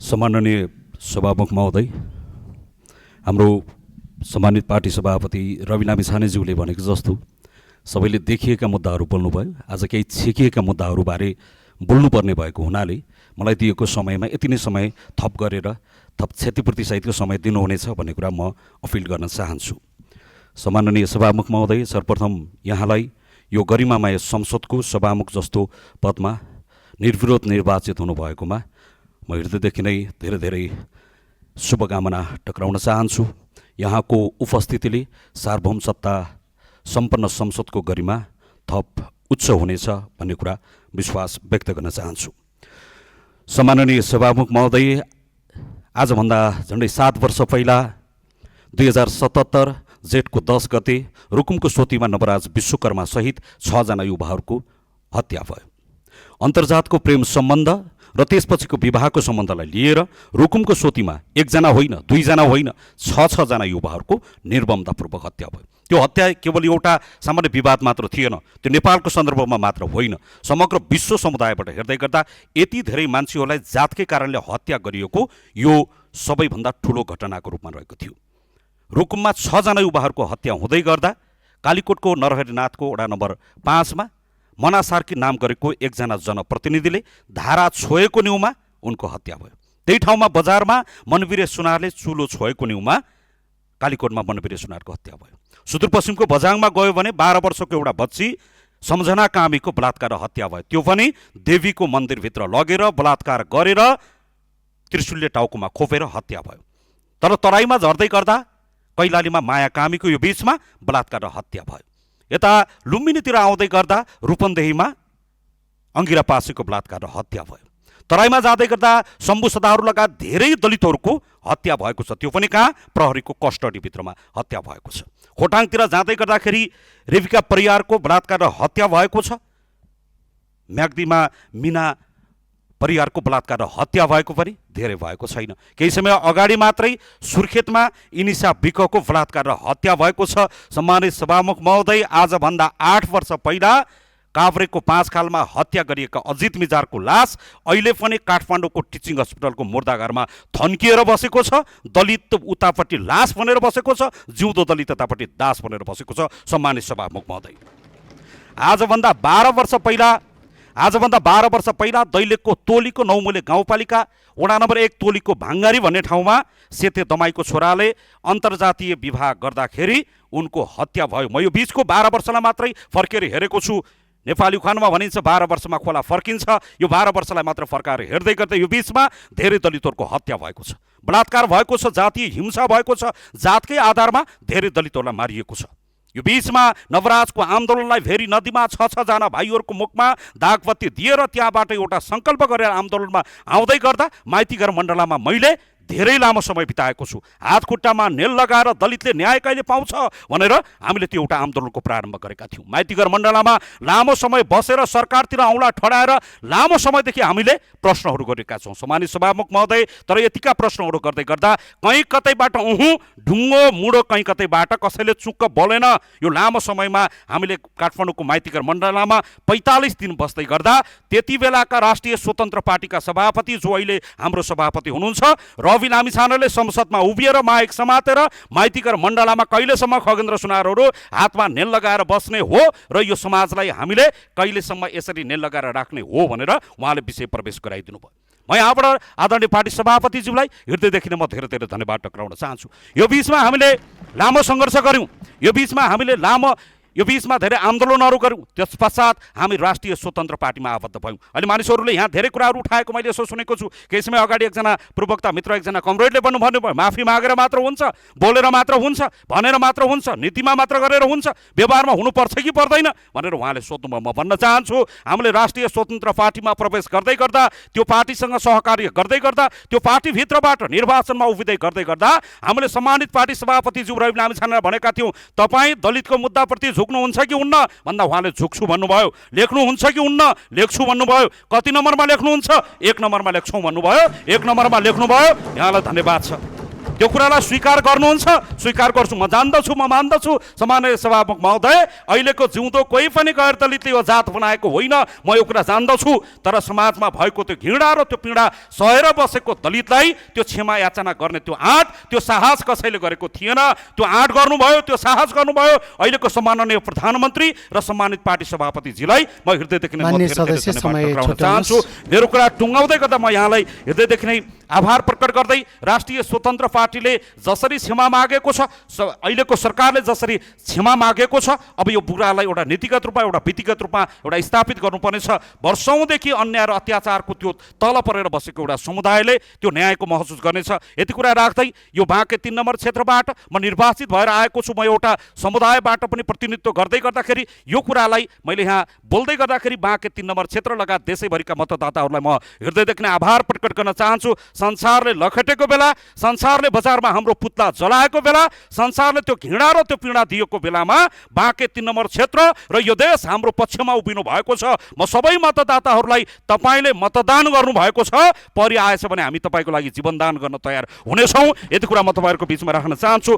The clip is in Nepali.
सम्माननीय सभामुख महोदय, हाम्रो सम्मानित पार्टी सभापति रवि लामिछानेज्यूले भनेको जस्तो सबैले देखिएका मुद्दाहरू बोल्नुभयो। आज केही छेकिएका मुद्दाहरूबारे बोल्नुपर्ने भएको हुनाले मलाई दिएको समयमा यति नै समय थप गरेर थप क्षतिपूर्ति सहितको समय दिनुहुनेछ भन्ने कुरा म अपिल गर्न चाहन्छु। सम्माननीय सभामुख महोदय, सर्वप्रथम यहाँलाई यो गरिमामय संसदको सभामुख जस्तो पदमा निर्विरोध निर्वाचित हुनुभएकोमा म हृदयदेखि नै धेरै धेरै शुभकामना टक्राउन चाहन्छु। यहाँको उपस्थितिले सार्वभौम सत्ता सम्पन्न संसदको गरिमा थप उच्च हुनेछ भन्ने कुरा विश्वास व्यक्त गर्न चाहन्छु। सम्माननीय सभामुख महोदय, आजभन्दा झन्डै 7 वर्ष पहिला 2077 जेठको 10 गते रुकुमको सोतीमा नवराज विश्वकर्मा सहित 6 जना युवाहरूको हत्या भयो। अन्तर्जातको प्रेम सम्बन्ध र त्यसपछिको विवाहको सम्बन्धलाई लिएर रुकुमको सोतीमा 1 जना होइन, 2 जना होइन, 6 जना युवाहरूको निर्ममतापूर्वक हत्या भयो। त्यो हत्या केवल एउटा सामान्य विवाद मात्र थिएन, त्यो नेपालको सन्दर्भमा मात्र होइन, समग्र विश्व समुदायबाट हेर्दै गर्दा यति धेरै मान्छेहरूलाई जातकै कारणले हत्या गरिएको यो सबैभन्दा ठुलो घटनाको रूपमा रहेको थियो। रुकुममा 6 जना युवाहरूको हत्या हुँदै गर्दा कालीकोटको नरहरिनाथको वडा नम्बर 5 मा मना सार्की नाम गरेको 1 जना जनप्रतिनिधिले धारा छोएको न्युमा उनको हत्या भयो। त्यही ठाउँमा बजारमा मनवीर सुनारले चुलो छोएको न्युमा कालीकोटमा मनवीर सुनारको हत्या भयो। सुदूरपश्चिमको बझाङमा गयो भने 12 वर्षको एउटा बच्ची सम्झना कामीको बलात्कार हत्या भयो। त्यो पनि देवीको मन्दिरभित्र लगेर बलात्कार गरेर त्रिशूलले टाउकोमा खोपेर हत्या भयो। तर तराईमा झर्दै गर्दा कैलालीमा माया कामीको यो बीचमा बलात्कार हत्या भयो। यता लुम्बिनीतिर आउँदै गर्दा रूपन्देहीमा अङ्गिरा पासीको बलात्कार हत्या भयो। तराईमा जाँदै गर्दा शम्भु सदाहरू लगायत धेरै दलितहरूको हत्या भएको छ, त्यो पनि कहाँ? प्रहरीको कस्टडीभित्रमा हत्या भएको छ। खोटाङतिर जाँदै गर्दाखेरि रेविका परियारको बलात्कार हत्या भएको छ। म्याग्दीमा मिना परियारको बलात्कार हत्या भएको पनि धेरै भएको छैन। केही समय अगाडि मात्रै सुर्खेतमा इनिसा विकको बलात्कार हत्या भएको छ। सम्मानित सभामुख महोदय, आजभन्दा 8 वर्ष पहिला काभ्रेको 5 खालमा हत्या गरिएका अजित मिजारको लास अहिले पनि काठमाडौँको टिचिङ हस्पिटलको मुर्दाघरमा थन्किएर बसेको छ। दलित उतापट्टि लास बनेर बसेको छ, जिउँदो दलित यतापट्टि दास बनेर बसेको छ। सम्मानित सभामुख महोदय, आजभन्दा 12 वर्ष पहिला दैलेखको तोलीको नौमुले गाउँपालिका वडा नम्बर 1 तोलीको भाङ्गारी भन्ने ठाउँमा सेते दमाईको छोराले अन्तर्जातीय विवाह गर्दाखेरि उनको हत्या भयो। म यो बीचको 12 वर्षलाई मात्रै फर्केर हेरेको छु। नेपाली उखानमा भनिन्छ 12 वर्षमा खोला फर्किन्छ। यो 12 वर्षलाई मात्र फर्काएर हेर्दै गर्दै यो बीचमा धेरै दलितहरूको हत्या भएको छ, बलात्कार भएको छ, जातीय हिंसा भएको छ, जातकै आधारमा धेरै दलितहरूलाई मारिएको छ। यो बीचमा नवराजको आन्दोलनलाई भेरी नदीमा 6 जना भाइहरूको मुखमा दागबत्ती दिएर त्यहाँबाट एउटा सङ्कल्प गरेर आन्दोलनमा आउँदै गर्दा माइतीघर मण्डलामा मैले धेरै लामो समय बिताएको छु। हातखुट्टामा नेल लगाएर दलितले न्याय कहिले पाउँछ भनेर हामीले त्यो एउटा आन्दोलनको प्रारम्भ गरेका थियौँ। माइतीघर मण्डलामा लामो समय बसेर सरकारतिर औँला ठडाएर लामो समयदेखि हामीले प्रश्नहरू गरेका छौँ। सम्मानित सभामुख महोदय, तर यतिका प्रश्नहरू गर्दै गर्दा कहीँ कतैबाट ढुङ्गो मुडो कहीँ कतैबाट कसैले चुक्क बोलेन। यो लामो समयमा हामीले काठमाडौँको माइतीघर मण्डलामा 45 दिन बस्दै गर्दा त्यति बेलाका राष्ट्रिय स्वतन्त्र पार्टीका सभापति, जो अहिले हाम्रो सभापति हुनुहुन्छ, रवि लामिछानेले संसदमा उभिएर माइक समातेर माइतीघर मण्डलामा कहिलेसम्म खगेन्द्र सुनारहरू हातमा नेल लगाएर बस्ने हो र यो समाजलाई हामीले कहिलेसम्म यसरी नेल लगाएर राख्ने हो भनेर उहाँले विषय प्रवेश गराइदिनु भयो। म यहाँबाट आदरणीय पार्टी सभापतिज्यूलाई हृदयदेखि नै म धेरै धेरै धन्यवाद टक्राउन चाहन्छु। यो बीचमा हामीले लामो सङ्घर्ष गऱ्यौँ, यो बीचमा धेरै आन्दोलनहरू गऱ्यौँ। त्यस पश्चात हामी राष्ट्रिय स्वतन्त्र पार्टीमा आबद्ध भयौँ। अहिले मानिसहरूले यहाँ धेरै कुराहरू उठाएको मैले यसो सुनेको छु। केही समय अगाडि एकजना प्रवक्ता मित्र, एकजना कमरेडले भन्नुभयो माफी मागेर मात्र हुन्छ, बोलेर मात्र हुन्छ, भनेर मात्र हुन्छ, नीतिमा मात्र गरेर हुन्छ, व्यवहारमा हुनुपर्छ कि पर्दैन भनेर उहाँले सोध्नुभयो। म भन्न चाहन्छु, हामीले राष्ट्रिय स्वतन्त्र पार्टीमा प्रवेश गर्दै गर्दा, त्यो पार्टीसँग सहकार्य गर्दै गर्दा, त्यो पार्टीभित्रबाट निर्वाचनमा उभिँदै गर्दै गर्दा हामीले सम्मानित पार्टी सभापतिज्यू रवि लामिछानेलाई भनेका थियौँ, तपाईँ दलितको मुद्दाप्रति झुक्नुहुन्छ कि हुन्न भन्दा उहाँले झुक्छु भन्नुभयो। लेख्नुहुन्छ कि हुन्न? लेख्छु भन्नुभयो। कति नम्बरमा लेख्नुहुन्छ? 1 नम्बरमा लेख्छौँ भन्नुभयो। 1 नम्बरमा लेख्नुभयो। यहाँलाई धन्यवाद छ। त्यो कुरालाई स्वीकार गर्नुहुन्छ? स्वीकार गर्छु, म जान्दछु, म मान्दछु सम्माननीय सभामुख महोदय, अहिलेको जिउँदो कोही पनि गैर दलितले यो जात बनाएको होइन, म यो कुरा जान्दछु। तर समाजमा भएको त्यो घृणा र त्यो पीडा सहेर बसेको दलितलाई त्यो क्षमा याचना गर्ने त्यो आँट, त्यो साहस कसैले गरेको थिएन। त्यो आँट गर्नुभयो, त्यो साहस गर्नुभयो अहिलेको सम्माननीय प्रधानमन्त्री र सम्मानित पार्टी सभापतिजीलाई म हृदयदेखि नै चाहन्छु। मेरो कुरा टुङ्गाउँदै गर्दा म यहाँलाई हृदयदेखि नै आभार प्रकट गर्दै राष्ट्रिय स्वतन्त्र पार्टीले जसरी क्षमा मागेको छ, अहिलेको सरकारले जसरी क्षमा मागेको छ, अब यो बुरालाई एउटा नीतिगत रूपमा, एउटा विधिगत रूपमा एउटा स्थापित गर्नुपर्नेछ। वर्षौँदेखि अन्याय र अत्याचारको त्यो तल परेर बसेको एउटा समुदायले त्यो न्यायको महसुस गर्नेछ। यति कुरा राख्दै यो बाँके 3 नम्बर क्षेत्रबाट म निर्वाचित भएर आएको छु। म एउटा समुदायबाट पनि प्रतिनिधित्व गर्दै गर्दाखेरि यो कुरालाई मैले यहाँ बोल्दै गर्दाखेरि बाँके 3 नम्बर क्षेत्र लगायत देशैभरिका मतदाताहरूलाई म हृदयदेखि नै आभार प्रकट गर्न चाहन्छु। संसारले लखेटेको बेला, संसारले बजारमा हाम्रो पुतला जलाएको बेला, संसारले त्यो घृणा र त्यो पीडा दिएको बेलामा बाँके 3 नम्बर क्षेत्र र यो देश हाम्रो पक्षमा उभिनु भएको छ। म सबै मतदाताहरूलाई तपाईँले मतदान गर्नुभएको छ, परि आएछ भने हामी तपाईँको लागि जीवनदान गर्न तयार हुनेछौँ। यति कुरा म तपाईँहरूको बिचमा राख्न चाहन्छु।